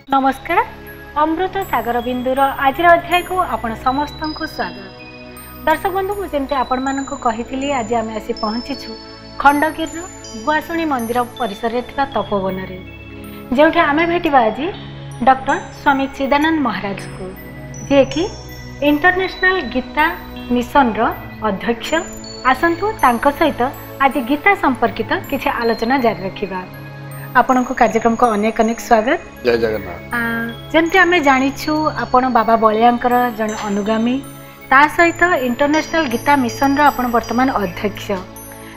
नमस्कार अमृत सागर बिंदुर आज अध्याय को आपण समस्त को स्वागत। दर्शक बंधु मुझे आपण मान कही आज आम आसी पहुँचीछु खंडगिर गुआशुणी मंदिर परिसर में तपोवन जो आम भेटा आज डॉक्टर स्वामी चिदानंद महाराज को जी कि इंटरनेशनल गीता मिशन रो अध्यक्ष आसतु सहित आज गीता संपर्कित किसी आलोचना जारी रखा। आपण को कार्यक्रम को अनेक अनेक स्वागत। जय जगन्नाथ। जमती आम जाचु आपण बाबा बलियांकर जड़े अनुगामी ता सहित इंटरनेशनल गीता मिशन रो आपण वर्तमान अध्यक्ष।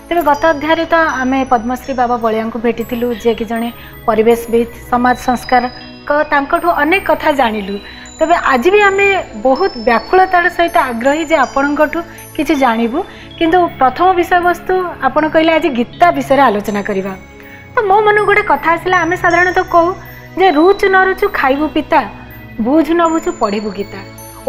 तेरे गत अध्याय तो आम पद्मश्री बाबा बलिया को भेटी जे कि जड़े परिवेशविद समाज संस्कार अनेक कथा जानिलु। तबे आज भी आम बहुत व्याकुलतार सहित आग्रही जे आपणठू किछि जानिबु किंतु प्रथम विषय वस्तु आपण कहले आज गीता विषय आलोचना करिबा। तो मो मन गोटे कथा आसला आम साधारणतः कहू जे रुचु न रुचु खाइबु पिता बुझ न बुझु पढ़िबु गीता।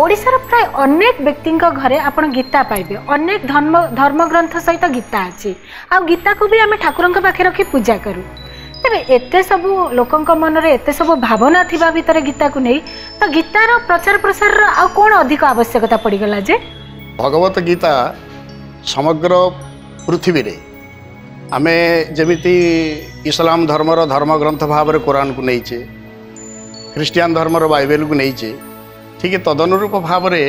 ओडिशार प्राय अनेक व्यक्ति घरे आपण गीता पाइबे। अनेक धर्म ग्रंथ सहित गीता अच्छी आ गीता को भी आम ठाकुर पाखे रखी पूजा करूँ। तेरे एते सब लोकंक मन रे एते सब भावना थिबा भितर गीता को नहीं तो गीतार प्रचार प्रसार आ कौन अधिक आवश्यकता पड़गला जे भगवत गीता समग्र पृथ्वी रे आमे जमिति इस्लाम धर्मर धर्म ग्रंथ भाव रे कुरान को नहींचे ख्रिस्टियान धर्मर बाइबल को नहींचे ठीक तदनुरूप भाव रे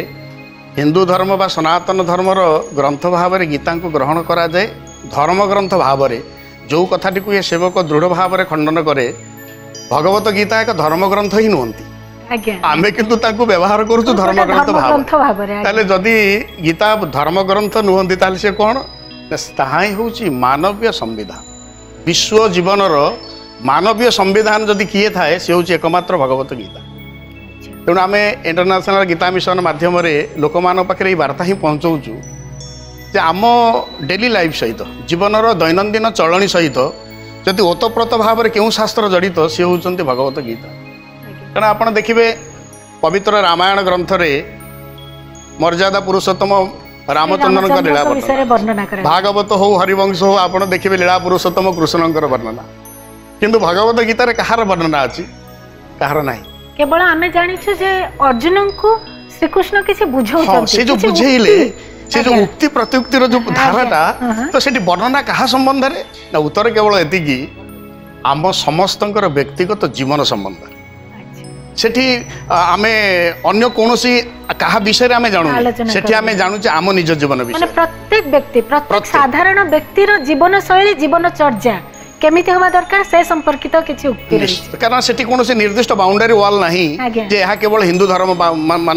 हिंदू धर्म बा सनातन धर्मर ग्रंथ भाव रे गीता को ग्रहण करा जाए। धर्म ग्रंथ भाव रे जो कथाटी को ये सेवक दृढ़ भाव रे खंडन करे भगवत गीता एक धर्म ग्रंथ ही नुहंती आमे किंतु ताकू व्यवहार करूछु धर्म ग्रंथ भाव ताले जदि गीता धर्म ग्रंथ नुहंती ताले से कोन ताहाई होची मानवीय संविधान विश्व जीवनर मानवीय संविधान जदि किए थाए से होची एकमात्र भगवत गीता। तेणु आम इंटरनेशनल गीता मिशन माध्यम लोक मान पाखे वार्ता ही पहुँचाऊँ जे आम डेली लाइफ सहित जीवनर दैनंदिन चलनी सहित जदि ओतप्रोत भाव में क्यों शास्त्र जड़ित सी होती भगवत गीता। कारण आप देखिए पवित्र रामायण ग्रंथ रे मर्यादा पुरुषोत्तम रामचंद्रन का लीला वर्णना भागवत हो हरिवंश हो आप देखिए लीला पुरुषोत्तम कृष्णकर वर्णना किंतु भगवत गीता रे कहार वर्णना अच्छी कहार ना केवल आम जानिछु जे अर्जुन को श्रीकृष्ण किसी बुझाउछन से जो बुझेइले से जो उक्ति प्रत्युक्तिर जो धाराटा तो सेठी वर्णना कहा संबंध रे ना उत्तर केवल एतिकी आम समस्तंकर व्यक्तिगत जीवन संबंध सेठी आमे अन्य कोनोसी कहा विषय रे आमे जानू सेठी आमे जानू जे आम निज जीवन विषय माने प्रत्येक व्यक्ति प्रत्येक साधारण व्यक्तिर जीवन शैली जीवन चर्या केमिति हवा दरकार से संपर्कित किछि उक्ति रही कारण सेठी कोनोसी निर्दिष्ट बाउंडरी वॉल नाही जे यहा केवल हिंदू धर्म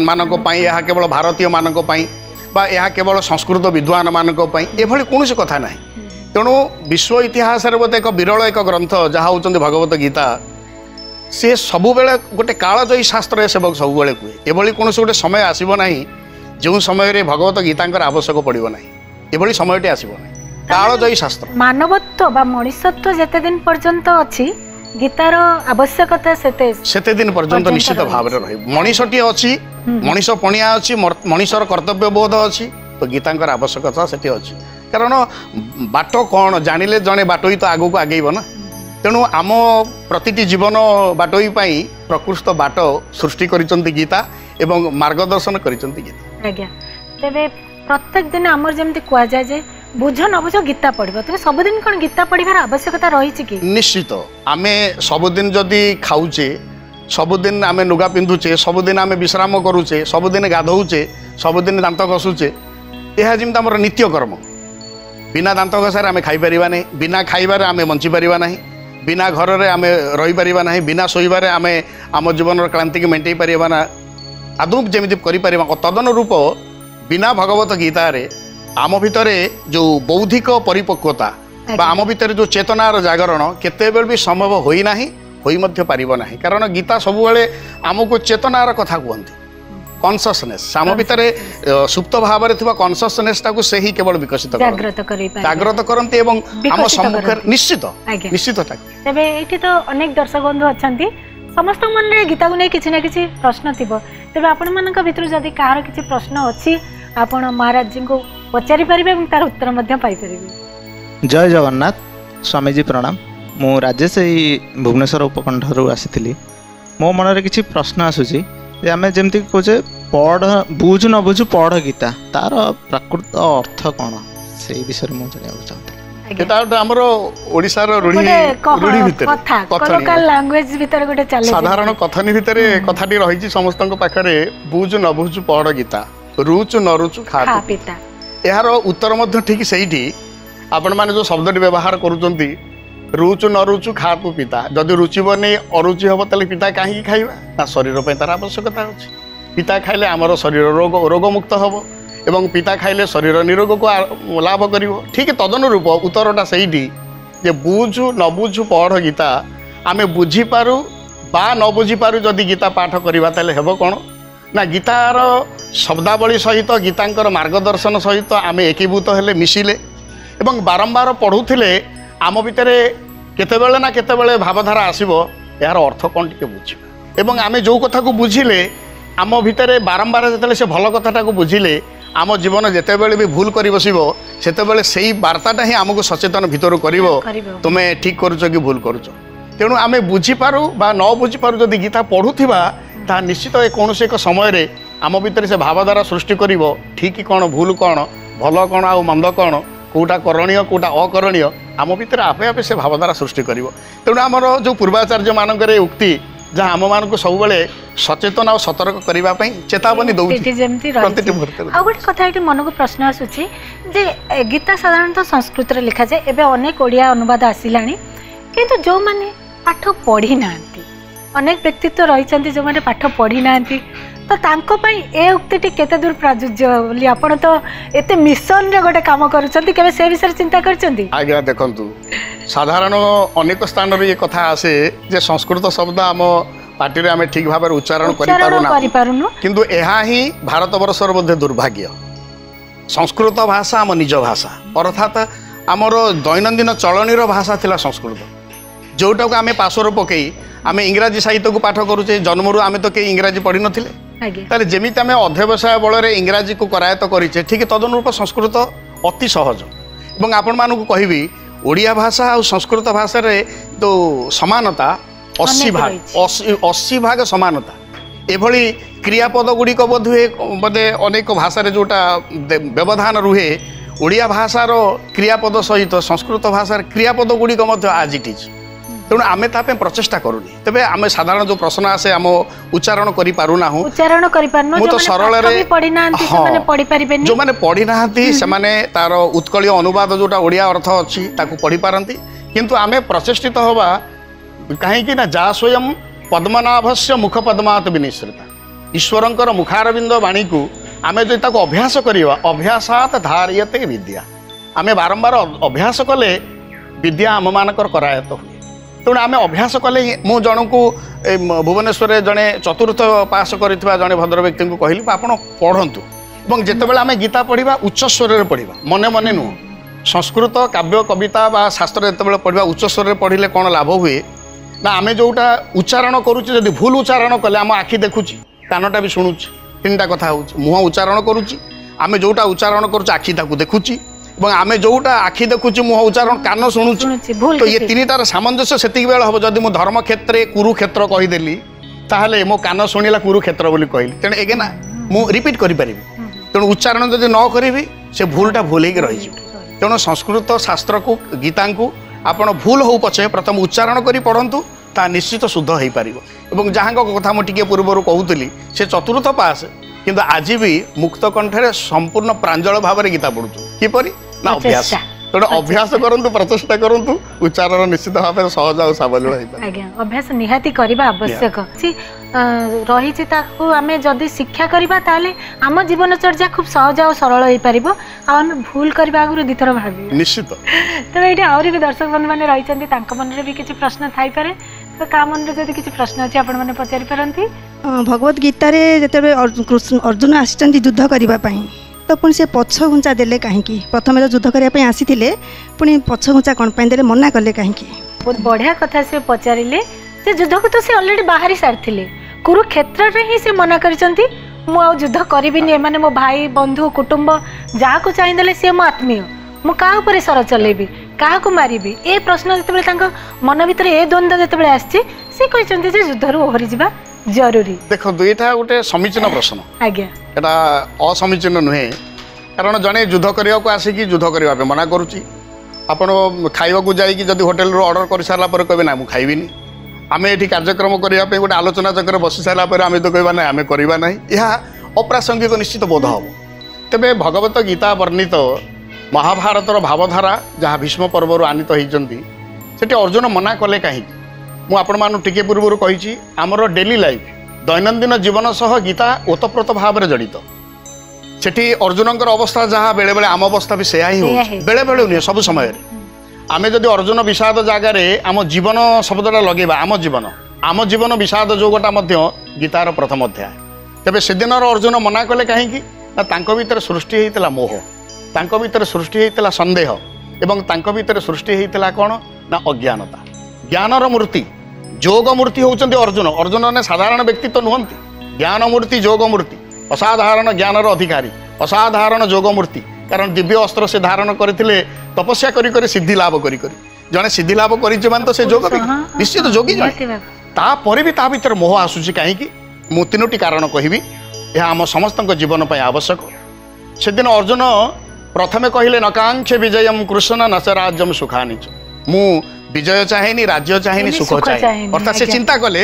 मानको पई यहा केवल भारतीय मानको पई बा यहा केवल संस्कृत विद्वान मानको पई एभली कोनोसी कथा नाही। तेणु विश्व इतिहास रे बोते एक विरल एक ग्रंथ जहा होचंदी भगवत गीता से सबु बेले गोटे कालजयी शास्त्र सेवक सब बेले कुए एभली कोनोसी गोटे समय आसीबो नाही जो समय रे भगवत गीतांकर आवश्यक पड़िबो नाही एभली समयटे आसीबो नाही कालजयी शास्त्र मानवत्व बा मनुष्यत्व जते दिन पर्यंत अछि गीतार आवश्यकता सेते दिन पर्यंत निश्चित भाव रे रही मनीषटी अछि मनीष पणिया अछि मनीषर कर्तव्य बोध अछि तो गीतांकर आवश्यकता सेठी अछि कारण बाट कौन जानिले जने बाटोई तो आगो को आगेइबो ना। तेणु आम प्रतिटी जीवन बाटोई पाई प्रकृष्ट बाट सृष्टि करिसंती गीता एवं मार्गदर्शन करिसंती गीता। आज्ञा तेबे प्रत्येक दिन आमर जेमति कुआ जाय जे बुझ न बुझ गीता पढ़िबो तेबे सबदिन कोन गीता पढ़िबार आवश्यकता रहिछि कि निश्चित आमे सबदिन जदि खाउचे सबदिन आमे लुगा पिंधुचे सबदिन आमे विश्राम करूचे सबदिन गाधौचे सबदिन दांत घसुचे यह जेमति हमर नित्य कर्म बिना दांत घसार आमे खाई परिबा नहीं बिना खाइबार आमे बंची परिबा नहीं बिना घर रे आमे रही परिबा नहीं बिना सोइबारे आमे आम जीवन क्लांति की मेंटेई परिबा ना आदौ जेमति करि परिबा तदनुरूप बिना भगवत गीता रे आम भितर जो बौद्धिक परिपक्वता बा आम भितर जो चेतनार जागरण केतेबेल भी संभव होई नाही होई मध्य पारिबो नाही कारण गीता सब बेले आमको चेतनार कथा कहती कॉन्शियसनेस आम भितर सुप्त भाव रे थिबा कॉन्शियसनेस टाको से ही केवल विकसित जागृत करंती एवं आम सम्मुख निश्चित निश्चित तबे एठी तो अनेक दर्शक बंधु अछंती समस्त मन रे गीता को नै किछि ना किछि प्रश्न थिबो तबे आपण मानक भितर जदी कार किछि प्रश्न अछि आपण महाराज जी को पचारि परिबे एवं तार उत्तर मध्य पाई परिबे। जय जगन्नाथ स्वामी जी प्रणाम। मु राजेश भुवनेश्वर उपकंठरू आसीथिली मो मन किसी प्रश्न आसूची आम जमी कहे पढ़ बुझ न बुझु पढ़ गीता तार प्राकृत अर्थ कौन से विषय में जाना चाहता साधारण कथनी भितर कथाटी रही समस्त पाखे बुझ न बुझु पढ़ गीता रुचु न रुचु खा पिता यार उत्तर ठीक से आपण मैंने जो शब्द व्यवहार करुँच रुचु न रुचु खा तू पिता जदि रुचिबनी अरुचि हम तेल पिता कहीं खाइबा ना शरीर तार आवश्यकता अच्छी पिता खाइले आमर शरीर रोगमुक्त हम एवं पिता खाइले शरीर निरोग को लाभ कर ठीक तदनुरूप उत्तरटा से बुझु न बुझु पढ़ गीता आम बुझीपारू बा न बुझीपारू जदि गीता पाठ करवा तेल हेब कौन ना गीतार शब्दावली सहित गीतांकर मार्गदर्शन सहित आम एकीभूत हेले मिसिले एवं बारंबार पढ़ुले आम भितर केतेबेले ना केतेबेले भावधारा आसीबो यार अर्थ कौन टिके बुझिबा एवं आमे जो कथा को बुझिले आम भितर बारंबार जेतेले से भल कथाटा को बुझिले आम जीवन जितेबले भी भूल कर बसब सेतेबेले सेही वार्ताटा ही आमको सचेतन भितर करिवो तुमे ठीक करुच कि भूल करुच तेणु आमे बुझीपारू बा न बुझीपारू जदि गीता पढ़ुथिबा ता निश्चित कौन एक समय रे आम भितर से भावधारा सृष्टि करिवो ठीक कौन भूल कौन भल कौन आ मंद कौन कौटा करणीय कौटा अकरणीय आम भितर आपे आपे से भावधारा सृष्टि करिवो तेणु आमर जो पूर्वाचार्य मानकर उक्ति जहाँ आम मान सब सचेतन और सतर्क करने चेतावनी गोटे कथा मन को प्रश्न आसूची जे गीता साधारणतः संस्कृत लिखा जाए एवं अनेक ओडिया अनुवाद आसला किंतु जो मैंने पाठ पढ़ी ना अनेक व्यक्तित्व रही जो मैंने पाठ पढ़ी ना तो तांको पाई ए उक्ति केते दूर प्राजुज्य बोली आपण तो एते मिशन रे गोटे काम करूछंती केबे से विषय चिंता करछंती आज्ञा देखंतु साधारण अनेक स्थान रे ये कथा आसे जे संस्कृत शब्द आम पार्टी रे आमे ठीक भाबे उच्चारण करि पारुनु किंतु एहा ही भारत वर्षर मध्ये दुर्भाग्य संस्कृत भाषा आम निज भाषा अर्थात आमर दैनंदिन चलनीर भाषा थिला संस्कृत जोटा को आमे पासर पकई आमे इंग्राजी साहित्य को पाठ करूचे जन्मरू आमे तो के इंग्राजी पढ़ी नथिले ताले जेमिति आमे अध्यवसाय बल रे इंग्राजी को करायत करिचे ठीक तदनुरूप संस्कृत अति सहज एवं आपण मानकु कहिबी ओडिया भाषा और संस्कृत भाषा रे तो समानता 80 भाग समानता एभली क्रियापद गुड़िक बोधे अनेक भाषा रे जोटा व्यवधान रुहे ओडिया भाषार क्रियापद सहित संस्कृत भाषार क्रियापद गुड़िक आज इट इज तेणु आम ताप प्रचेषा करूनी तेज आम साधारण जो प्रश्न आसे आम उच्चारण करूना तो सरल जो मैंने पढ़ी ना से तार उत्कलीय अनुवाद जोटा ओडिया अर्थ अच्छी पढ़ी पारती किंतु आम प्रचेषित हवा कहीं ना जा स्वयं पद्मनाभस्य मुख पद्मात विनिश्रिता ईश्वरंकर मुखारविंद वाणी को आम जो अभ्यास करवा अभ्यासात धार्यते विद्या आम बारंबार अभ्यास कले विद्या आम मानकर करायत हुए तेणु आम अभ्यास कले मु जन को भुवनेश्वर जड़े चतुर्थ पास करथिबा जड़े भद्र व्यक्ति को कहली आपण पढ़ंतु और जितेबाला आम गीता पढ़ा उच्च स्वर पढ़ा मने मने नुह संस्कृत काव्य कविता बा शास्त्र जितेबाला पढ़ा उच्च स्वर पढ़ले कौन लाभ हुए ना आम जोटा उच्चारण करुचे जदि भूल उच्चारण कले आम आखि देखुची कानटा भी शुणुची तीन कथा हो मुह उच्चारण करुची आम जोटा उच्चारण करुचे आखि ताकू देखुची और आम जोटा आखि देखुची मुह उच्चारण कान शुणुची तो ये तीन तार सामंजस्य से बेल हम जदि मो धर्म क्षेत्र कुरुक्षेत्र कहीदेली ताहले मो कान शुणिला कुरुक्षेत्र बोली कहली तेणु एगे ना मु रिपीट करि परिबि तेणु उच्चारण जदि न करिबि से भूलटा भूल ही रही तेणु संस्कृत शास्त्र को गीता को आपण भूल हो पछे प्रथम उच्चारण करी पढ़ंतु ता निश्चित शुद्ध हो पार और जहाँ कथा मुझे पूर्वर कहूली से चतुर्थ पास किंतु आज भी मुक्त कंठे संपूर्ण प्रांजल भाव में गीता पढ़ु किपरि ना अभ्यास तेणु अभ्यास करंतु प्रचेषा करंतु उच्चारण निश्चित भाव में सहज और साबलील हो अभ्यास निहाती करबा आवश्यक रही आम जदि शिक्षा करवा ताले आम जीवनचर्या खूब सहज और सरल हो पार आम भूल करने आगु दुथर भाव निश्चित तो ये आहरी भी दर्शक बंधु मैंने रही मन में भी किसी प्रश्न थी पारे तो क्या मन में जब किसी प्रश्न अच्छे आपण मैंने पचारि पारती भगवत गीतार जो अर्जुन आसी युद्ध करने तो पुणी से पछ घुंचा देले कहीं प्रथम तो युद्ध करने आसी पुणी पछ घुंचा कौन दे मना कले कहीं बहुत बढ़िया कथा से पचारे से युद्ध को तो सी अलरेडी बाहरी सारी कुरुक्षेत्र में ही से मना करछंती मु आ युद्ध करिबिनी माने मो भाई बंधु कुटुंब जहाँ को चाहिए सी मो आत्मीय मु का ऊपर सर चलेबी କାହାକୁ ମାରିବି ଏ ପ୍ରଶ୍ନ ଯେତେବେଳେ ତାଙ୍କ ମନ ଭିତରେ ଏ ଦ୍ୱନ୍ଦ୍ୱ ଯେତେବେଳେ ଆସିଛି ସେ କହିଛନ୍ତି ଯେ ଯୁଦ୍ଧରୁ ଓହରି ଯିବା ଜରୁରୀ। ଦେଖନ୍ତୁ ଏଇଟା ଗୋଟେ ସମୀଚୀନ ପ୍ରଶ୍ନ, ଆଜ୍ଞା ଏଇଟା ଅସମୀଚୀନ ନୁହେଁ। କାରଣ ଜଣେ ଯୁଦ୍ଧ କରିବାକୁ ଆସିକି ଯୁଦ୍ଧ କରିବା ପାଇଁ ମନା କରୁଛି। ଆପଣ ଖାଇବାକୁ ଯାଇକି ଯଦି ହୋଟେଲରୁ ଅର୍ଡ଼ର କରିସାରିଲା ପରେ କହିବେ ନା ମୁଁ ଖାଇବିନି, ଆମେ ଏଠି କାର୍ଯ୍ୟକ୍ରମ କରିବା ପାଇଁ ଗୋଟେ ଆଲୋଚନା ଚକ୍ରରେ ବସି ସାରିଲା ପରେ ଆମେ ତ କହିବା ନାହିଁ ଆମେ କରିବା ନାହିଁ, ଏହା ଅପ୍ରାସଙ୍ଗିକ ନିଶ୍ଚିତ ବୋଧ ହେବ। ତେବେ ଭଗବତ ଗୀତା ବର୍ଣ୍ଣିତ ମହାଭାରତର ଭାବଧାରା ଯାହା ଭୀଷ୍ମ ପର୍ବରୁ ଆନିତ ହୋଇଛନ୍ତି ସେଠି ଅର୍ଜୁନ ମନା କଲେ କାହିଁକି? ମୁଁ ଆପଣମାନଙ୍କୁ ଟିକେ ପୂର୍ବରୁ କହିଛି ଆମର ଡେଲି ଲାଇଫ୍ ଦୈନନ୍ଦିନ ଜୀବନ ସହ ଗୀତା ଓତପ୍ରୋତ ଭାବରେ ଜଡ଼ିତ। ସେଠି ଅର୍ଜୁନଙ୍କର ଅବସ୍ଥା ଯାହା ବେଳେବେଳେ ଆମ ଅବସ୍ଥା ବି ସେୟା ହିଁ ହେଉଛି, ବେଳେବେଳେ ନୁହେଁ ସବୁ ସମୟରେ। ଆମେ ଯଦି ଅର୍ଜୁନ ବିଷାଦ ଜାଗାରେ ଆମ ଜୀବନ ଶବ୍ଦଟା ଲଗେଇବା, ଆମ ଜୀବନ ବିଷାଦ ଯୋଗଟା ମଧ୍ୟ ଗୀତାର ପ୍ରଥମ ଅଧ୍ୟାୟ। ତେବେ ସେଦିନର ଅର୍ଜୁନ ମନା କଲେ କାହିଁକି? ନା ତାଙ୍କ ଭିତରେ ସୃଷ୍ଟି ହେଇଥିଲା ମୋହ, ତାଙ୍କ ଭିତରେ ସୃଷ୍ଟି ହେଇଥିଲା ସନ୍ଦେହ ଏବଂ ତାଙ୍କ ଭିତରେ ସୃଷ୍ଟି ହେଇଥିଲା କ'ଣ ନା ଅଜ୍ଞାନତା। ଜ୍ଞାନର ମୂର୍ତ୍ତି ଯୋଗ ମୂର୍ତ୍ତି ହେଉଛନ୍ତି ଅର୍ଜୁନ। ଅର୍ଜୁନ ମାନେ ସାଧାରଣ ବ୍ୟକ୍ତି ତ ନୁହନ୍ତି, ଜ୍ଞାନ ମୂର୍ତ୍ତି ଯୋଗ ମୂର୍ତ୍ତି, ଅସାଧାରଣ ଜ୍ଞାନର ଅଧିକାରୀ, ଅସାଧାରଣ ଯୋଗ ମୂର୍ତ୍ତି। କାରଣ ଦିବ୍ୟ ଅସ୍ତ୍ର ସେ ଧାରଣ କରିଥିଲେ ତପସ୍ୟା କରି କରି ସିଦ୍ଧି ଲାଭ କରି କରି। ଜଣେ ସିଦ୍ଧି ଲାଭ କରିଛି ମାନେ ତ ସେ ଯୋଗ ନିଶ୍ଚିତ ଯୋଗୀ ଜଣେ। ତାପରେ ବି ତା ଭିତରେ ମୋହ ଆସୁଛି କାହିଁକି? ମୁଁ 3ଟି କାରଣ କହିବି, ଏହା ଆମ ସମସ୍ତଙ୍କ ଜୀବନ ପାଇଁ ଆବଶ୍ୟକ। ସେଦିନ ଅର୍ଜୁନ ପ୍ରଥମେ କହିଲେ ନକାଂକ୍ଷେ ବିଜୟମ୍ କୃଷ୍ଣ ନଚ ରାଜ୍ୟମ୍ ସୁଖାନିଚ। ମୁଁ ବିଜୟ ଚାହେଁନି, ରାଜ୍ୟ ଚାହେଁନି, ସୁଖ ଚାହେଁନି। ଅର୍ଥାତ୍ ସେ ଚିନ୍ତା କଲେ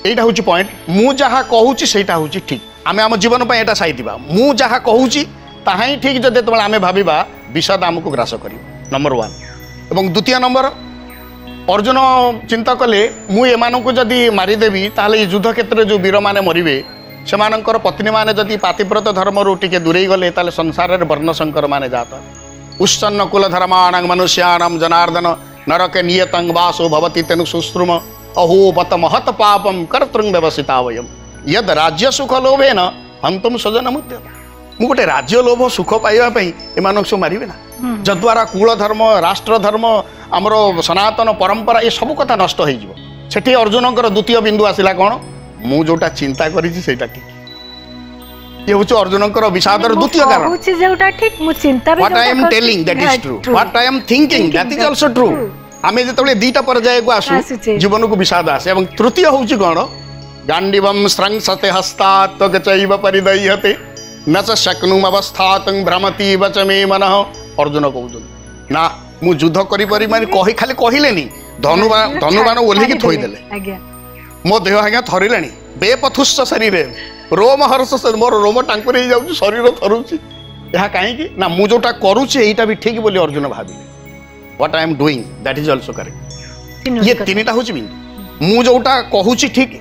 এইটা হচ্ছে পয়েন্ট, মু যাহা কহুছি সেইটা হচ্ছে ঠিক। আমি আমার জীবন পাই এটা সাইতিবা, মু যাহা কহুছি তাহা হি ঠিক। যদি যেতবে আমি ভাবিবা বিষাদ আমাকে গ্রাস করিব, নম্বর 1। এবং দ্বিতীয় নম্বর, অর্জুন চিন্তা কলে মু এমানকু যদি মারিদেবি তাহলে এই যুদ্ধ ক্ষেত্রে যে বীর মানে মরিবে সেমানଙ୍କର পত্নী মানে যদি পাতিব্রত ধর্মরু টিকে দূরেই গলে তাহলে সংসারের বর্ণশঙ্কর মানে যাত উচ্ছন্ন কুল ধর্মাণং মনুষ্যাণং জনার্দন নরকে নিয়তং বাসো ভবতি তেনু সুশ্রুম अहो बत महत पापम कर्तृंग व्यवसिता वयम यद राज्य सुख लोभे न हंतुम स्वजन मुद्य। मु गोटे राज्य लोभ सुख पाइबा एमान सब मारे ना, जद्वारा कुल धर्म राष्ट्र धर्म आमर सनातन परंपरा ये सब कथा नष्ट हो। सेठी अर्जुनकर द्वितीय बिंदु आसला कौन, मु जोटा चिंता करी सेटा ठीक। ये हूँ अर्जुनकर विषादर द्वितीय कारण। What I am telling that is true, what I am thinking that is also true. आमे जेतबेले दुईटा पर्याय को आसु जीवन को विषाद आसे। और तृतीय हूँ कौन, गांडीवम स्रंसते हस्तात् त्वगचैव परिदह्यते न च शक्नुमवस्थातं भ्रमति वच मे मनः। अर्जुन कहउछन ना मु युद्ध करि परि माने कहि खाली कहिलेनी धनुबाण ओल्हिकी थोई देले मो देह आज्ञा थरिलानी बेपथुस्स शरीर रोम हर्ष मोर रोम टांकुरे जाउछ शरीर थरुछि। ଏହା କାହିଁକି ନା ମୁଁ ଯୋଉଟା କରୁଛି ଏଇଟା ବି ଠିକ୍ ବୋଲି ଅର୍ଜୁନ ଭାବିଲେ। What I am doing that is also correct. ये तीनटा हूँ बिंदु, मु जोटा कहूची ठीक,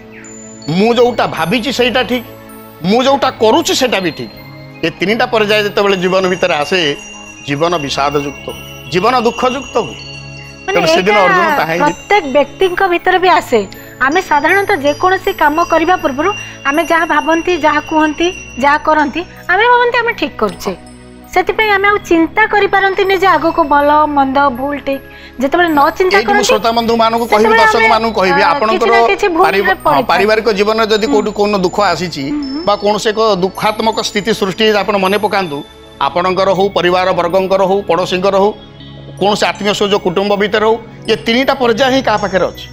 मु जोटा भाभी सेटा ठीक, मु जोटा करुची सेटा भी ठीक। ये 3टा पर्याय जितेबाला जीवन भितर आसे जीवन विषाद युक्त, जीवन दुख युक्त हुए। प्रत्येक व्यक्ति भीतर भी आसे। आमे साधारणतः जेकोसी काम करने पूर्व आमे जहाँ भावती जहाँ कहती जहाँ करती आमे भावती आमे ठीक करुचे, सेतिपई आमे आ चिंता करि पारंती जे आगो को भल मंद भूल ठीक जेतेबेले न चिंता करन। श्रोता बंधु मानू को कहबी, दर्शक मानू कहबी, आपनकर पारिवारिक जीवन रे जदी कोन दुख आसीची बा कोन से को दुखात्मक स्थिति सृष्टि आपण मने पकांतु। आपनकर हो, परिवार वर्गंकर हो, पड़ोसींकर हो, कोन से आत्मीय जो कुटुंब भीतर हो, ये 3टा पर्याय ही का पाखे अछि।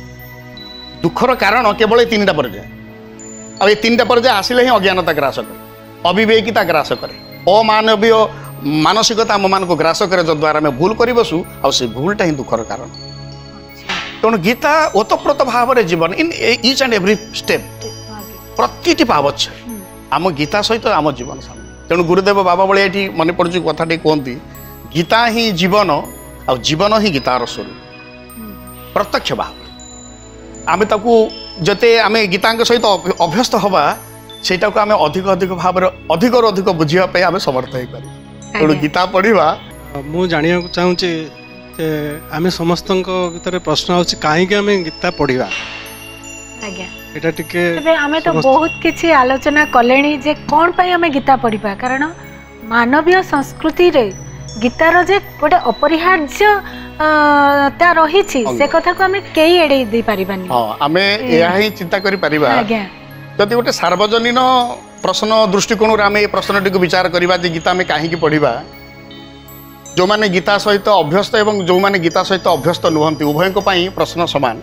दुखर कारण केवल 3टा पर्याय। अब ये 3टा पर्याय आसिले ही अज्ञानता ग्रास करे, अविवेकिता ग्रास करे, अमानवीय मानसिकता आम मान को ग्रास करे, जद्वारा आम भूल कर बसु आ भूलटा ही दुखर कारण। तेणु गीता ओतप्रोत भाव में जीवन in each and every step प्रति पावच्छ आम गीता सहित आम जीवन सामने। तेणु गुरुदेव बाबा बड़े ये मन पड़ू कथाटी कहती गीता ही जीवन आ जीवन ही गीतार स्वरूप प्रत्यक्ष भाव। आम जते आम गीता सहित अभ्यस्त हवा सेटा को आम अधिक अधिक भाव अधिक अधिक बुझापी आम समर्थ हो पार। तेणु गीता पढ़ा मु जानिया चाहूँचे आम समस्त भीतर प्रश्न होची कहीं आम गीता पढ़ा। एटा टिके आमे तो बहुत किछि आलोचना कलेनी जे कोन पई आमे गीता पढ़ा, कारण मानवीय संस्कृति रे गीतार जे गोटे अपरिहार्य ता रहिछि से कथा को आमे केई एडे दे परिबानी। हां आमे एहा ही चिंता करि परिबा। जदि गोटे सार्वजनीन प्रश्न दृष्टिकोण आम ये प्रश्नटी को विचार करवा गीता में कहीं पढ़ा जो माने गीता सहित अभ्यस्त एवं जो माने गीता सहित अभ्यस्त नुहंती उभयଙ୍କ ପାଇଁ प्रश्न समान।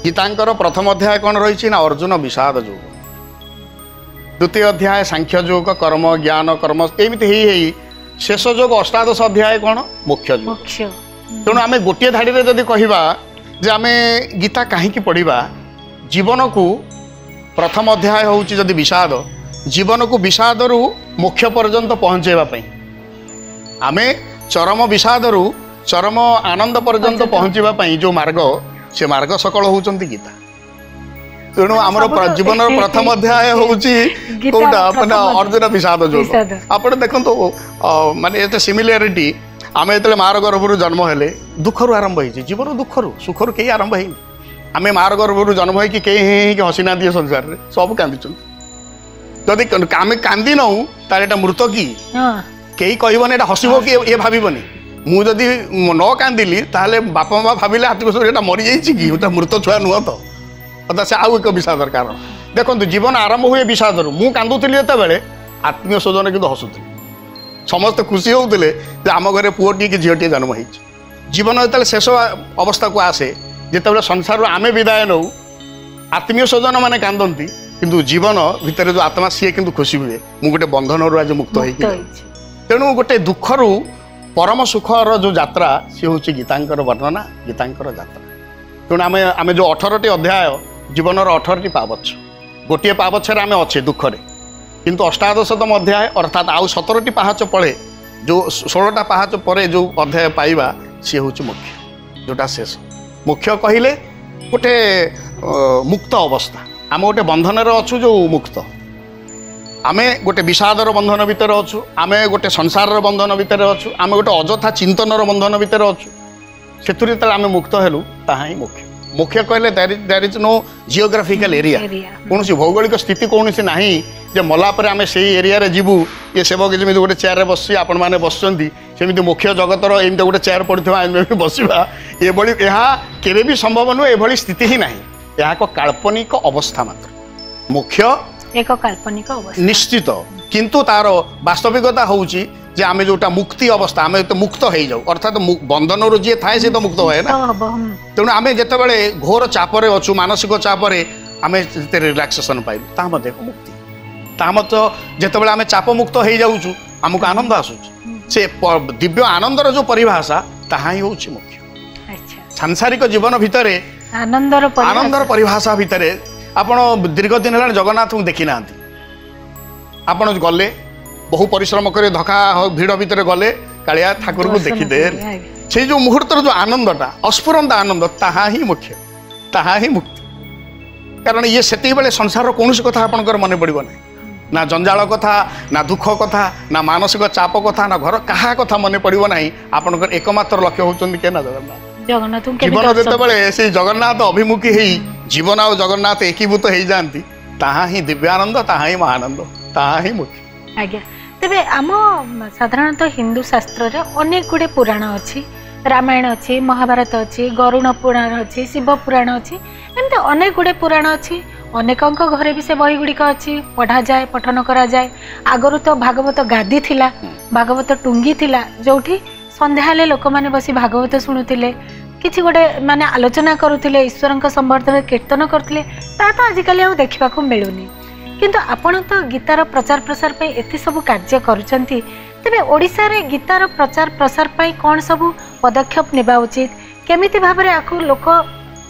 गीतांकर प्रथम अध्याय कौन रही ना अर्जुन विषाद योग, द्वितीय अध्याय सांख्य योग कर्म ज्ञान कर्म एमती ही शेष योग अष्टादश अध्याय कौन मोक्ष योग। तेणु आम गोटे धाड़ी में जदि कहवा जे आम गीता कहीं पढ़ा जीवन को प्रथम अध्याय हूँ जदि विषाद जीवन को विषाद रु मोक्ष पर्यंत पहुँचेवाई आम चरम विषाद रु चरम आनंद पर्यंत पहुँचापी जो मार्ग से मार्ग सकल होउचंती गीता। तेणु आमर जीवन प्रथम अध्याय होटा माने अर्जुन विषाद योग। आप देखो माने एते सिमिलारिटी आम जो मार गर्भर जन्म हेले दुखर आरंभ हो जीवन दुखर सुखर कहीं आरंभ है आम मार गर्भर जन्म हो कहीं हसी ना दिए संसार में सब कांदी जदि आम कांदी नौ तार मृत कि कई कहबनी एटा हसब कि ये भावनी मुझे न कांदिली ताहले बापा माँ भाविले हाथी मरी जाइए मृत छुआ नुह तो अदा से आउ एक विषादर कारण देखो जीवन आरंभ हुए विषाद मु कांदुली जिते आत्मीय स्वजन कि हसुली समस्त खुशी होते आम घरे पुओटी कि झीटी जन्म हो जीवन जो शेष अवस्था को आसे जिते संसार आमे विदाय नौ आत्मीय स्वजन मैंने कांदती किंतु जीवन भितर जो आत्मा सी कि खुशी हुए मु गोटे बंधन रू आज मुक्त हो तेणु गोटे दुखर परम सुखर जो यात्रा सी हूँ गीतांकर वर्णना गीतांकर यात्रा। तेणु आम जो 18टी अध्याय जीवन 18टी पावछ गोटे पावछे आम अच्छे दुखरे किंतु अष्टादशतम अध्याय अर्थात आउ 17टी पाहाच पड़े जो 16टा पाहाच पर जो अध्याय पाइबा सी हूँ मुख्य जोटा शेष मुख्य कहले गोटे मुक्त अवस्था आम गोटे बंधन अच्छु जो मुक्त आमे गोटे विषादर बंधन भितर अच्छु आमे गोटे संसार बंधन भितर अच्छु आमे गोटे अजथा चिंतनर बंधन भितर अच्छु से आम मुक्त हेलु ताहा ही मुख्य मुख्य कहले there is no geographical area कौन भौगोलिक स्थिति कौन सी ना जे मला पर आम से एरिया रे जीवु ये सेवक जमी गोटे चेयर बस आपण मैंने बसुँच सेमती मुख्य जगतर एमती गोटे चेयर पड़ा आम भी बसवा ये भी संभव नुह एभली स्थिति ही ना यह एक काल्पनिक अवस्था मात्र मुख्य एक काल्पनिक अवस्था निश्चित किंतु तार वास्तविकता हूँ जे आमे जोटा मुक्ति अवस्था आमे तो मुक्त हो जाऊ अर्थात बंधन रू जी थाए से तो मुक्त हुए ना तेणु आमे जितेबाला घोर चापरे अच्छु मानसिक चापरे आमे रिलैक्सेशन पाइलु ता मुक्ति ता जितेबाला आमे चाप मुक्त हो जाऊँ आमको आनंद आसूँ से दिव्य आनंदर जो परिभाषा ताहा ही हूँ मुख्य सांसारिक जीवन भितर आनंदर परिभाषा भितर आपण दीर्घ दिन है जगन्नाथ को देखी ना आपण गले बहु परिश्रम कर धक्का भिड़ भितर गले कालिया ठाकुर को देखीदे से जो मुहूर्तर जो आनंदटा अस्फुरंत आनंद ताहा ही मुख्य ताहा ही मुक्ति कारण ये से संसार कौन कथा आपंकर मन पड़ो ना ना जंजाल कथा ना दुख कथा ना मानसिक चाप कथा ना घर क्या कथा मन पड़ो ना आपंकर एकमात्र लक्ष्य होती के ना जगन्नाथ जीवन जिते से जगन्नाथ अभिमुखी हो जीवन आ जगन्नाथ एकीभूत हो जाती ताहा ही दिव्यानंद ताहा ही महानंद ताहा ही मुख्य आज्ञा तेबे आम साधारणतः हिंदू शास्त्र रे अनेक गुड़े पुराण अच्छी रामायण अच्छी महाभारत अच्छी गरुण पुराण अच्छी शिव पुराण अच्छी एमती अनेक गुड़े पुराण अच्छी अनेकंक घरे भी से बही गुड़िक अच्छी पढ़ा जाए पठन करा जाए आगरू तो भागवत गादी थिला भागवत टुंगी थिला जोठी संध्या हेले लोक माने बसी भागवत शुणुतिले किछि गोटे माने आलोचना करुतिले ईश्वरंक संवर्धन कीर्तन करथिले ता तो आजिकल आ देखा मिलूनी किंतु आपण तो गीतार प्रचार प्रसार पे एति सब कार्य करूछंती तेबे ओडिसा रे गीतार प्रचार प्रसार पे कौन सब पदक्षेप नेबा उचित केमिति भाबरे आकु लोक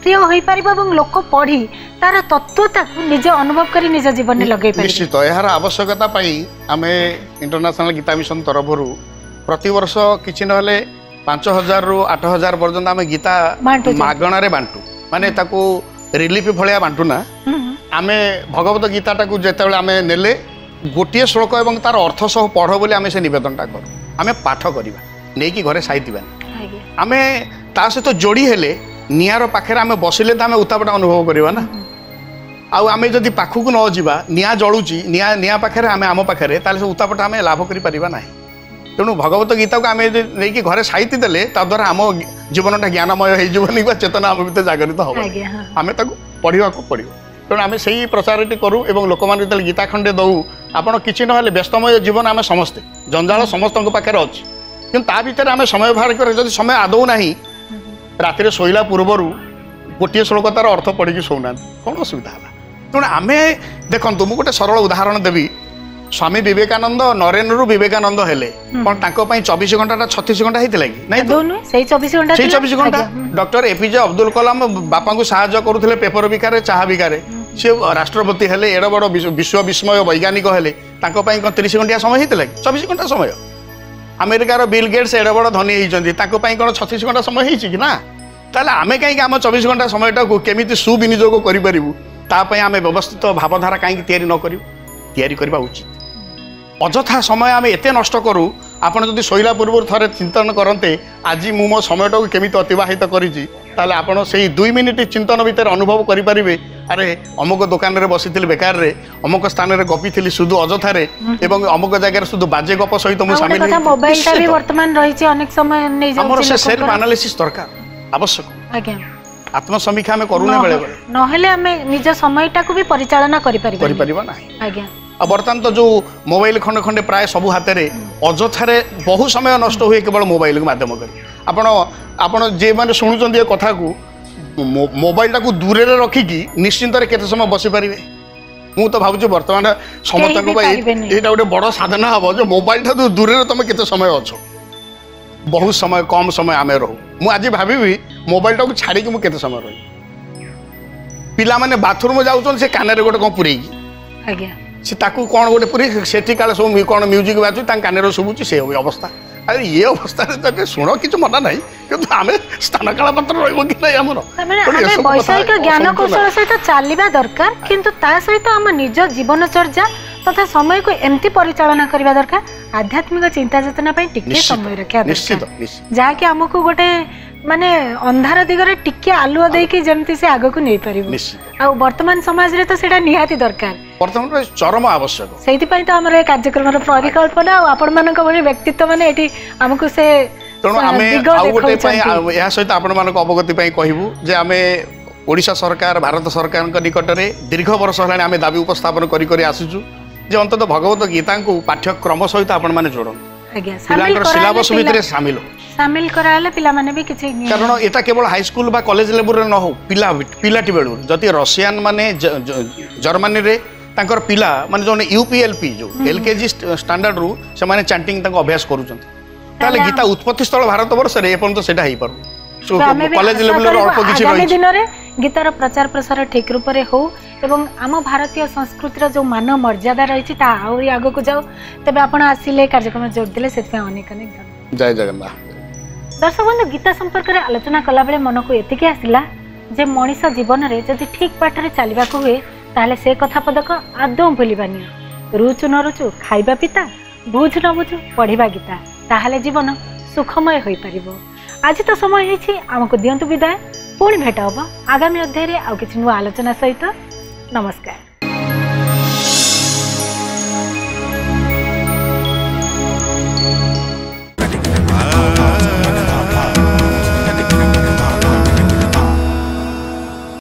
प्रिय होई परिबो एवं लोक पढ़ी तार तत्वता को निज अनुभव करी निज जीवन में लगे परिबो निश्चित यार आवश्यकता पई आमे इंटरनेशनल गीता मिशन तरफरु प्रति वर्ष किछि नहले 5000 रु 8000 पर्यंत आमे गीता मागणा रे बांटू माने ताको रिलीफ भलिया बांटू ना आमे भगवत गीताटा को जेतेबेले आमे नेले गोटे श्लोक एवं तार अर्थ सह पढ़ बोली आमे से निवेदनटा करू आमे पाठ करिबा नै कि घरे साइतिबा आमे ता सहित जोड़ी हेले नियार पाखे आमे बसिले त आमे उतापटा अनुभव करिबा ना आउ आमे जदि पाखु न जिबा निया जळुची निया पाखे आमे आम पाखे ताले से उतापटा आमे लाभ करि परिबा नाही तेणु भगवत गीता को आम नहीं घरे साइति देले द्वारा आम जीवनटा ज्ञानमय हो चेतना आम भीतर जागृत हम आम पढ़ा पड़ो तेणु आम से प्रचारटी करूँ और लोक मैंने जो गीता खंडे दऊ आपड़ कि ना व्यस्तमय जीवन आम समस्ते जंजाल समस्त पाखे अच्छे କିନ୍ତୁ ତା ଭିତରେ ଆମେ ସମୟ ବାହାର କରି ଯଦି ସମୟ ଆଦৌ ନାହିଁ ରାତିରେ ଶୋଇଲା ପୂର୍ବରୁ ଗୋଟିଏ ଶ୍ଲୋକ ତାର ଅର୍ଥ ପଢ଼ିକି ଶୋଉନାହାନ୍ତି କ'ଣ ଅସୁବିଧା ହେଲା? ତେଣୁ ଆମେ ଦେଖନ୍ତୁ ମୁଁ ଗୋଟେ ସରଳ ଉଦାହରଣ ଦେବି। ସ୍ୱାମୀ ବିବେକାନନ୍ଦ ନରେନ୍ଦ୍ରରୁ ବିବେକାନନ୍ଦ ହେଲେ କ'ଣ ତାଙ୍କ ପାଇଁ 24 ଘଣ୍ଟାଟା 36 ଘଣ୍ଟା ହେଇଥିଲା କି? ନାଇଁ, ସେଇ 24 ଘଣ୍ଟା। ଡକ୍ଟର ଏପିଜେ ଅବଦୁଲ କଲାମ ବାପାଙ୍କୁ ସାହାଯ୍ୟ କରୁଥିଲେ ପେପର ବିକାରେ ଚାହା ବିକାରେ, ସେ ରାଷ୍ଟ୍ରପତି ହେଲେ, ଏଡ଼େ ବଡ଼ ବିଶ୍ୱ ବିସ୍ମୟ ବୈଜ୍ଞାନିକ ହେଲେ, ତାଙ୍କ ପାଇଁ କ'ଣ 30 ଘଣ୍ଟିଆ ସମୟ ହେଇଥିଲା କି? 24 ଘଣ୍ଟା ସମୟ। ଆମେରିକାର ବିଲ୍ ଗେଟ୍ସ ଏଡ଼େ ବଡ଼ ଧନୀ ହେଇଛନ୍ତି, ତାଙ୍କ ପାଇଁ କ'ଣ 36 ଘଣ୍ଟା ସମୟ ହେଇଛି କି? ନା। ତାହେଲେ ଆମେ କାହିଁକି ଆମ 24 ଘଣ୍ଟା ସମୟଟାକୁ କେମିତି ସୁବିନିଯୋଗ କରିପାରିବୁ ତା ପାଇଁ ଆମେ ବ୍ୟବସ୍ଥିତ ଭାବଧାରା କାହିଁକି ତିଆରି ନ କରିବୁ? ତିଆରି କରିବା ଉଚିତ। ଅଯଥା ସମୟ ଆମେ ଏତେ ନଷ୍ଟ କରୁ। ଆପଣ ଯଦି ଶୋଇଲା ପୂର୍ବରୁ ଥରେ ଚିନ୍ତନ କରନ୍ତେ ଆଜି ମୁଁ ମୋ ସମୟଟାକୁ କେମିତି ଅତିବାହିତ କରିଛି, ତାହେଲେ ଆପଣ ସେଇ 2 ମିନିଟ୍ ଚିନ୍ତନ ଭିତରେ ଅନୁଭବ କରିପାରିବେ ଆରେ ଅମୁକ ଦୋକାନରେ ବସିଥିଲି ବେକାରରେ, ଅମୁକ ସ୍ଥାନରେ ଗପିଥିଲି ସୁଧୁ ଅଯଥାରେ, ଏବଂ ଅମୁକ ଜାଗାରେ ସୁଧୁ ବାଜେ ଗପ ସହିତ ମୁଁ ସାମିଲ ହେଇଛି। ମୋବାଇଲଟା ବି ବର୍ତ୍ତମାନ ରହିଛି ଅନେକ ସମୟ ନେଇ ଯାଉଛି। ଆମର ସେ ସେଲ୍ଫ ଆନାଲିସିସ୍ ଦରକାର, ଆବଶ୍ୟକ। ଆଜ୍ଞା, ଆତ୍ମସମୀକ୍ଷା ଆମେ କରୁନେ ବେଳେବେଳେ, ନହେଲେ ଆମେ ନିଜ ସମୟଟାକୁ ବି ପରିଚାଳନା କରିପାରିବା ନାହିଁ। ଆଜ୍ଞା। ଆଉ ବର୍ତ୍ତମାନ ତ ଯେଉଁ ମୋବାଇଲ ଖଣ୍ଡେ ଖଣ୍ଡେ ପ୍ରାୟ ସବୁ ହାତରେ, ଅଯଥାରେ ବହୁ ସମୟ ନଷ୍ଟ ହୁଏ କେବଳ ମୋବାଇଲ ମାଧ୍ୟମ କରି। ଆପଣ ଯେଉଁମାନେ ଶୁଣୁଛନ୍ତି ଏ କଥାକୁ, ମୋବାଇଲଟାକୁ ଦୂରରେ ରଖିକି ନିଶ୍ଚିନ୍ତରେ କେତେ ସମୟ ବସିପାରିବେ? ମୁଁ ତ ଭାବୁଛି ବର୍ତ୍ତମାନ ସମସ୍ତଙ୍କ ପାଇଁ ଏଇଟା ଗୋଟେ ବଡ଼ ସାଧନା ହେବ ଯେ ମୋବାଇଲଟା ଦୂରରେ ତୁମେ କେତେ ସମୟ ଅଛ। ବହୁତ ସମୟ, କମ୍ ସମୟ ଆମେ ରହୁ। ମୁଁ ଆଜି ଭାବିବି ମୋବାଇଲଟାକୁ ଛାଡ଼ିକି ମୁଁ କେତେ ସମୟ ରହିବି। ପିଲାମାନେ ବାଥରୁମ୍ ଯାଉଛନ୍ତି, ସେ କାନରେ ଗୋଟେ କ'ଣ ପୁରେଇକି, ଆଜ୍ଞା, ସେ ତାକୁ କ'ଣ ଗୋଟେ ପୁରେଇ ସେଠି କାଳେ ସବୁ କ'ଣ ମ୍ୟୁଜିକ୍ ବାଜୁଛି, ତାଙ୍କ କାନରେ ଶୁଭୁଛି, ସେ ଅବସ୍ଥା। ଆରେ ଇଏ ଅବସ୍ଥାରେ ତ ଶୁଣ କିଛି ମନା ନାହିଁ, କିନ୍ତୁ ଆମେ ସ୍ଥାନ କାଳ ପାତ୍ର ରହିବ କି ନାହିଁ ଆମର? ବୈଷୟିକ ଜ୍ଞାନ କୌଶଳ ସହିତ ଚାଲିବା ଦରକାର, କିନ୍ତୁ ତା ସହିତ ଆମ ନିଜ ଜୀବନଚର୍ଯ୍ୟା ତଥା ସମୟକୁ ଏମିତି ପରିଚାଳନା କରିବା ଦରକାର, ଆଧ୍ୟାତ୍ମିକ ଚିନ୍ତା ଚେତନା ପାଇଁ ଟିକେ ସମୟ ରଖିବା ଦରକାର, ଯାହାକି ଆମକୁ ଗୋଟେ ମାନେ ଅନ୍ଧାର ଦିଗରେ ଟିକେ ଆଲୁଅ ଦେଇକି ଯେମିତି ସେ ଆଗକୁ ନେଇପାରିବ। ଆଉ ବର୍ତ୍ତମାନ ସମାଜରେ ତ ସେଇଟା ନିହାତି ଦରକାର, ବର୍ତ୍ତମାନ ଚରମ ଆବଶ୍ୟକ। ସେଇଥିପାଇଁ ତ ଆମର ଏ କାର୍ଯ୍ୟକ୍ରମର ପରିକଳ୍ପନା ଆଉ ଆପଣମାନଙ୍କ ଭଳି ବ୍ୟକ୍ତିତ୍ୱ ମାନେ ଏଠି ଆମକୁ ସେ ତେଣୁ ଆମେ ଆଉ ଗୋଟେ ପାଇଁ ଏହା ସହିତ ଆପଣମାନଙ୍କ ଅବଗତି ପାଇଁ କହିବୁ ଯେ ଆମେ ଓଡ଼ିଶା ସରକାର, ଭାରତ ସରକାରଙ୍କ ନିକଟରେ ଦୀର୍ଘ ବର୍ଷ ହେଲାଣି ଆମେ ଦାବି ଉପସ୍ଥାପନ କରି ଆସୁଛୁ ଯେ ଅନ୍ତତଃ ଭଗବତ ଗୀତାଙ୍କୁ ପାଠ୍ୟକ୍ରମ ସହିତ ଆପଣମାନେ ଯୋଡ଼ନ୍ତୁ, ପିଲାଙ୍କର ସିଲାବସ୍ ଭିତରେ ସାମିଲ କରାହେଲେ ପିଲାମାନେ ବି କିଛି, କାରଣ ଏଟା କେବଳ ହାଇସ୍କୁଲ ବା କଲେଜ ଲେବୁଲରେ ନ ହଉ, ପିଲାଟି ବେଳୁ ଯଦି ରଷିଆନ ମାନେ ଜର୍ମାନୀରେ ତାଙ୍କର ପିଲା ମାନେ ଯେଉଁମାନେ UPLP ଯେଉଁ LKG ଷ୍ଟାଣ୍ଡାର୍ଡରୁ ସେମାନେ ଚାଣ୍ଟିଂ ତାଙ୍କୁ ଅଭ୍ୟାସ କରୁଛନ୍ତି, ତାହେଲେ ଗୀତା ଉତ୍ପତ୍ତି ସ୍ଥଳ ଭାରତ ବର୍ଷରେ ଏପର୍ଯ୍ୟନ୍ତ ସେଇଟା ହେଇପାରୁ। କଲେଜ ଲେବୁଲରେ ଅଳ୍ପ କିଛି ରହିଛି। ଦିନରେ ଗୀତାର ପ୍ରଚାର ପ୍ରସାର ଠିକ ରୂପରେ ହଉ ଏବଂ ଆମ ଭାରତୀୟ ସଂସ୍କୃତିର ଯେଉଁ ମାନ ମର୍ଯ୍ୟାଦା ରହିଛି ତାହା ଆହୁରି ଆଗକୁ ଯାଉ। ତେବେ ଆପଣ ଆସିଲେ କାର୍ଯ୍ୟକ୍ରମ ଯୋଗ ଦେଲେ, ସେଥିପାଇଁ ଅନେକ ଅନେକ ଧନ୍ୟବାଦ। ଜୟ ଜଗନ୍ନାଥ। ଦର୍ଶକ ବନ୍ଧୁ, ଗୀତା ସମ୍ପର୍କରେ ଆଲୋଚନା କଲାବେଳେ ମନକୁ ଏତିକି ଆସିଲା ଯେ ମଣିଷ ଜୀବନରେ ଯଦି ଠିକ ବାଟରେ ଚାଲିବାକୁ ହୁଏ ତାହେଲେ ସେ କଥା ପଦକ ଆଦୌ ଭୁଲିବାନି। ରୁଚୁ ନ ରୁଚୁ ଖାଇବା ପିତା, ବୁଝୁ ନ ବୁଝୁ ପଢିବା ଗୀତା, ତାହେଲେ ଜୀବନ ସୁଖମୟ ହୋଇପାରିବ। ଆଜି ତ ସମୟ ହେଇଛି, ଆମକୁ ଦିଅନ୍ତୁ ବିଦାୟ। ପୁଣି ଭେଟ ହବ ଆଗାମୀ ଅଧ୍ୟାୟରେ ଆଉ କିଛି ନୂଆ ଆଲୋଚନା ସହିତ। ନମସ୍କାର।